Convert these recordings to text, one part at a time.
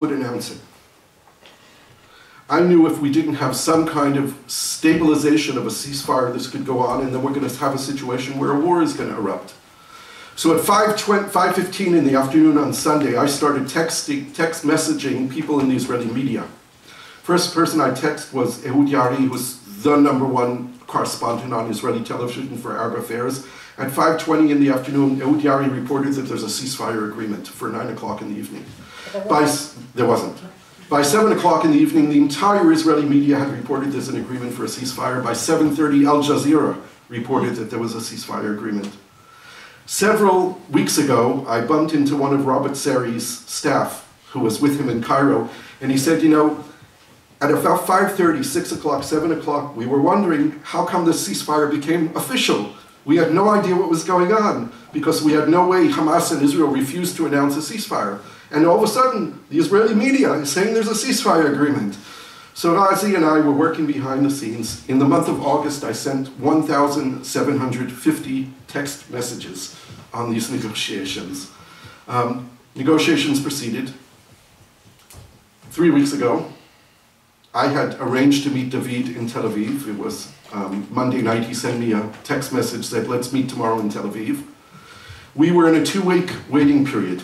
would announce it. I knew if we didn't have some kind of stabilization of a ceasefire, this could go on, and then we're going to have a situation where a war is going to erupt. So at 5:15 in the afternoon on Sunday, I started text messaging people in the Israeli media. First person I texted was Ehud Yari, who was the #1 correspondent on Israeli television for Arab affairs. At 5:20 in the afternoon, Ehud Yari reported that there's a ceasefire agreement for 9 o'clock in the evening. There wasn't. By 7 o'clock in the evening, the entire Israeli media had reported there's an agreement for a ceasefire. By 7:30, Al Jazeera reported that there was a ceasefire agreement. Several weeks ago, I bumped into one of Robert Seri's staff, who was with him in Cairo, and he said, you know, at about 5:30, 6 o'clock, 7 o'clock, we were wondering how come this ceasefire became official. We had no idea what was going on, because we had no way Hamas and Israel refused to announce a ceasefire. And all of a sudden, the Israeli media is saying there's a ceasefire agreement. So Razi and I were working behind the scenes. In the month of August, I sent 1,750 text messages on these negotiations. Negotiations proceeded. 3 weeks ago, I had arranged to meet David in Tel Aviv. It was Monday night. He sent me a text message, said, let's meet tomorrow in Tel Aviv. We were in a 2-week waiting period.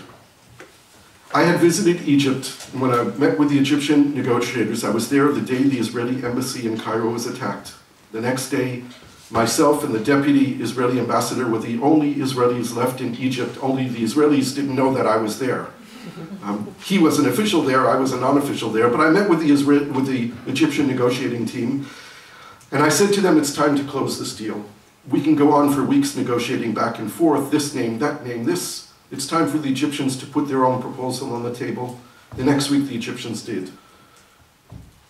I had visited Egypt, and when I met with the Egyptian negotiators, I was there the day the Israeli embassy in Cairo was attacked. The next day, myself and the deputy Israeli ambassador were the only Israelis left in Egypt. Only the Israelis didn't know that I was there. He was an official there, I was a non-official there, but I met with the Egyptian negotiating team, and I said to them, it's time to close this deal. We can go on for weeks negotiating back and forth, this name, that name, this. It's time for the Egyptians to put their own proposal on the table. The next week, the Egyptians did.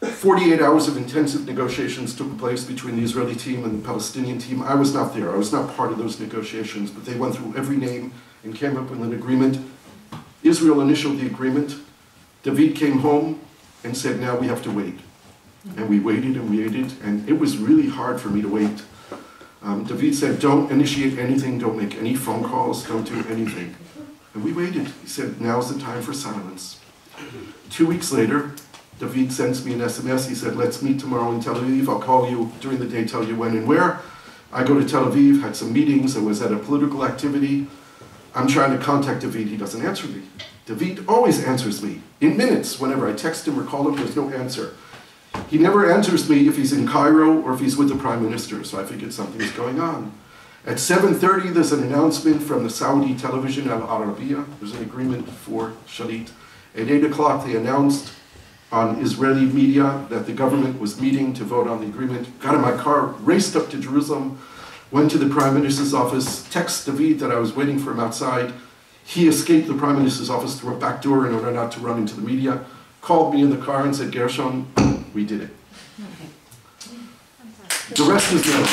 48 hours of intensive negotiations took place between the Israeli team and the Palestinian team. I was not there. I was not part of those negotiations, but they went through every name and came up with an agreement. Israel initialed the agreement. David came home and said, now we have to wait. And we waited and waited, and it was really hard for me to wait. David said, don't initiate anything, don't make any phone calls, don't do anything. And we waited. He said, now's the time for silence. 2 weeks later, David sends me an SMS. He said, let's meet tomorrow in Tel Aviv. I'll call you during the day, tell you when and where. I go to Tel Aviv, had some meetings. I was at a political activity. I'm trying to contact David. He doesn't answer me. David always answers me in minutes. Whenever I text him or call him, there's no answer. He never answers me if he's in Cairo or if he's with the Prime Minister, so I figured something is going on. At 7:30, there's an announcement from the Saudi television, Al Arabiya. There's an agreement for Shalit. At 8 o'clock, they announced on Israeli media that the government was meeting to vote on the agreement. Got in my car, raced up to Jerusalem, went to the Prime Minister's office, texted David that I was waiting for him outside. He escaped the Prime Minister's office through a back door in order not to run into the media, called me in the car and said, Gershon, we did it. The rest is known.